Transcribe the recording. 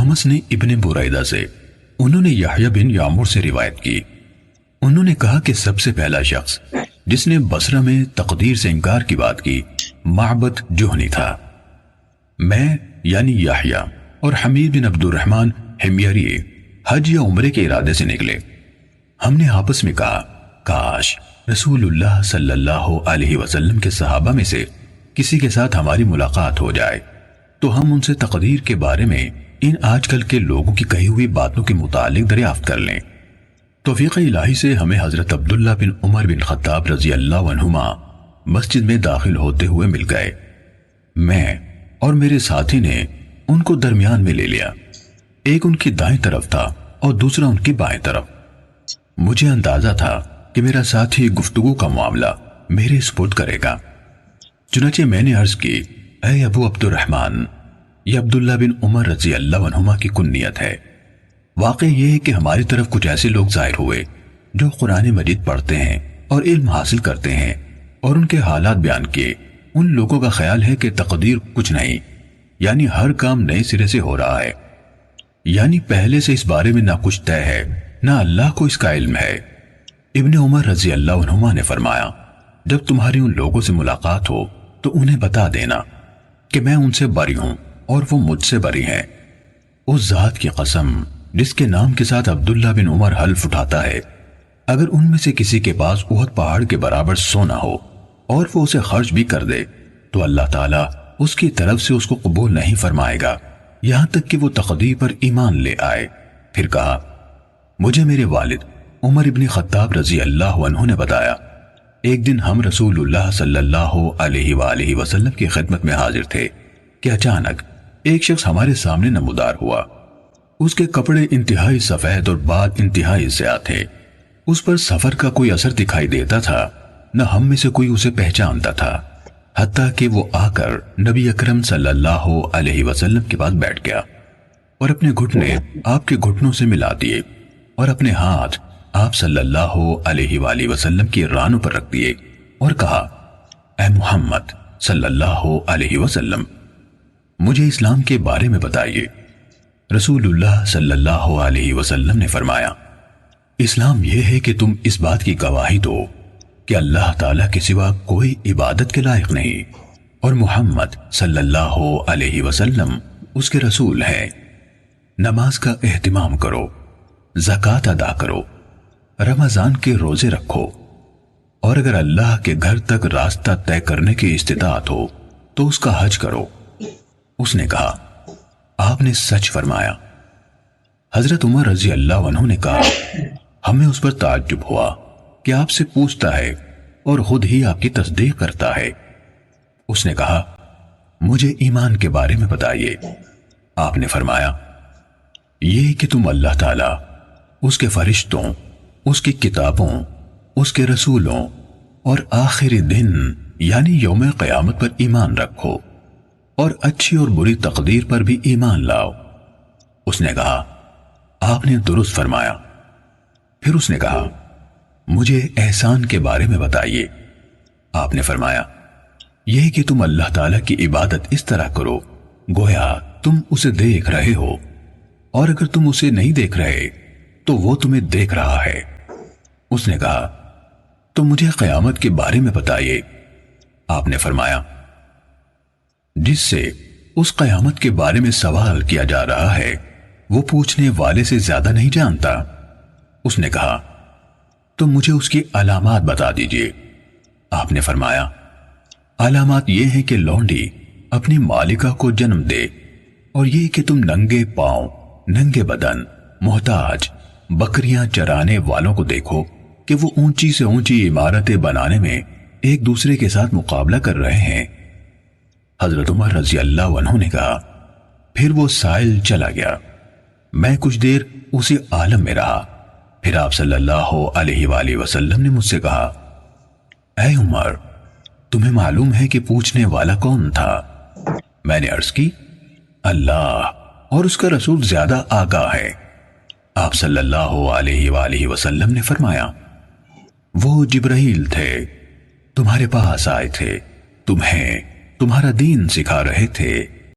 احمس نے ابن بریدہ سے، انہوں نے یحییٰ بن یعمر سے روایت کی، انہوں نے کہا کہ سب سے پہلا شخص جس نے بصرہ میں تقدیر سے انکار کی بات کی معبد جہنی تھا۔ میں یعنی یحییٰ اور حمید بن عبد الرحمن حمیری حج یا عمرے کے ارادے سے نکلے۔ ہم نے آپس میں کہا کاش رسول اللہ صلی اللہ علیہ وسلم کے صحابہ میں سے کسی کے ساتھ ہماری ملاقات ہو جائے تو ہم ان سے تقدیر کے بارے میں ان آج کل کے لوگوں کی کہی ہوئی باتوں کے متعلق دریافت کر لیں۔ توفیق الہی سے ہمیں حضرت عبداللہ بن عمر بن خطاب رضی اللہ عنہما مسجد میں داخل ہوتے ہوئے مل گئے۔ میں اور میرے ساتھی نے ان کو درمیان میں لے لیا، ایک ان کی دائیں طرف تھا اور دوسرا ان کی بائیں طرف۔ مجھے اندازہ تھا کہ میرا ساتھی گفتگو کا معاملہ میرے سپرد کرے گا، چنانچہ میں نے عرض کی، اے ابو عبد الرحمن، یہ عبداللہ بن عمر رضی اللہ عنہما کی کنیت ہے۔ واقع یہ ہے کہ ہماری طرف کچھ ایسے لوگ ظاہر ہوئے جو قرآن مجید پڑھتے ہیں اور علم حاصل کرتے ہیں، اور ان کے حالات بیان کیے۔ ان لوگوں کا خیال ہے کہ تقدیر کچھ نہیں، یعنی ہر کام نئے سرے سے ہو رہا ہے، یعنی پہلے سے اس بارے میں نہ کچھ طے ہے نہ اللہ کو اس کا علم ہے۔ ابن عمر رضی اللہ عنہما نے فرمایا، جب تمہاری ان لوگوں سے ملاقات ہو تو انہیں بتا دینا کہ میں ان سے بری ہوں اور وہ مجھ سے بری ہیں۔ اس ذات کی قسم جس کے نام کے ساتھ عبداللہ بن عمر حلف اٹھاتا ہے، اگر ان میں سے کسی کے پاس احد پہاڑ کے برابر سونا ہو اور وہ اسے خرچ بھی کر دے تو اللہ تعالیٰ اس کی طرف سے اس کو قبول نہیں فرمائے گا یہاں تک کہ وہ تقدیر پر ایمان لے آئے۔ پھر کہا، مجھے میرے والد عمر ابن خطاب رضی اللہ عنہ نے بتایا، ایک دن ہم رسول اللہ صلی اللہ علیہ وآلہ وسلم کی خدمت میں حاضر تھے کہ اچانک ایک شخص ہمارے سامنے نمودار ہوا۔ اس کے کپڑے انتہائی سفید اور بال انتہائی سیاہ تھے۔ اس پر سفر کا کوئی اثر دکھائی دیتا تھا، نہ ہم میں سے کوئی اسے پہچانتا تھا، حتیٰ کہ وہ آ کر نبی اکرم صلی اللہ علیہ وسلم کے پاس بیٹھ گیا اور اپنے گھٹنے آپ کے گھٹنوں سے ملا دیے اور اپنے ہاتھ آپ صلی اللہ علیہ وآلہ وسلم کی رانوں پر رکھ دیے اور کہا، اے محمد صلی اللہ علیہ وسلم، مجھے اسلام کے بارے میں بتائیے۔ رسول اللہ صلی اللہ علیہ وسلم نے فرمایا، اسلام یہ ہے کہ تم اس بات کی گواہی دو کہ اللہ تعالیٰ کے سوا کوئی عبادت کے لائق نہیں اور محمد صلی اللہ علیہ وسلم اس کے رسول ہیں۔ نماز کا اہتمام کرو، زکوٰۃ ادا کرو، رمضان کے روزے رکھو، اور اگر اللہ کے گھر تک راستہ طے کرنے کی استطاعت ہو تو اس کا حج کرو۔ اس نے کہا، آپ نے سچ فرمایا۔ حضرت عمر رضی اللہ عنہ نے کہا، ہمیں اس پر تعجب ہوا کہ آپ سے پوچھتا ہے اور خود ہی آپ کی تصدیق کرتا ہے۔ اس نے کہا، مجھے ایمان کے بارے میں بتائیے۔ آپ نے فرمایا، یہ کہ تم اللہ تعالیٰ، اس کے فرشتوں، اس کی کتابوں، اس کے رسولوں اور آخری دن یعنی یوم قیامت پر ایمان رکھو اور اچھی اور بری تقدیر پر بھی ایمان لاؤ۔ اس نے کہا، آپ نے درست فرمایا۔ پھر اس نے کہا، مجھے احسان کے بارے میں بتائیے۔ آپ نے فرمایا، یہ کہ تم اللہ تعالیٰ کی عبادت اس طرح کرو گویا تم اسے دیکھ رہے ہو، اور اگر تم اسے نہیں دیکھ رہے تو وہ تمہیں دیکھ رہا ہے۔ اس نے کہا، تو مجھے قیامت کے بارے میں بتائیے۔ آپ نے فرمایا، جس سے اس قیامت کے بارے میں سوال کیا جا رہا ہے وہ پوچھنے والے سے زیادہ نہیں جانتا۔ اس نے کہا، تو مجھے اس کی علامات بتا دیجئے۔ آپ نے فرمایا، علامات یہ ہیں کہ لونڈی اپنی مالکہ کو جنم دے، اور یہ کہ تم ننگے پاؤں، ننگے بدن، محتاج، بکریاں چرانے والوں کو دیکھو کہ وہ اونچی سے اونچی عمارتیں بنانے میں ایک دوسرے کے ساتھ مقابلہ کر رہے ہیں۔ حضرت عمر رضی اللہ عنہ نے کہا، پھر وہ سائل چلا گیا۔ میں کچھ دیر اسی عالم میں رہا، پھر آپ صلی اللہ علیہ وآلہ وسلم نے مجھ سے کہا، اے عمر، تمہیں معلوم ہے کہ پوچھنے والا کون تھا؟ میں نے عرض کی، اللہ اور اس کا رسول زیادہ آگاہ ہے۔ آپ صلی اللہ علیہ وآلہ وسلم نے فرمایا، وہ جبرائیل تھے، تمہارے پاس آئے تھے، تمہیں تمہارا دین سکھا رہے تھے۔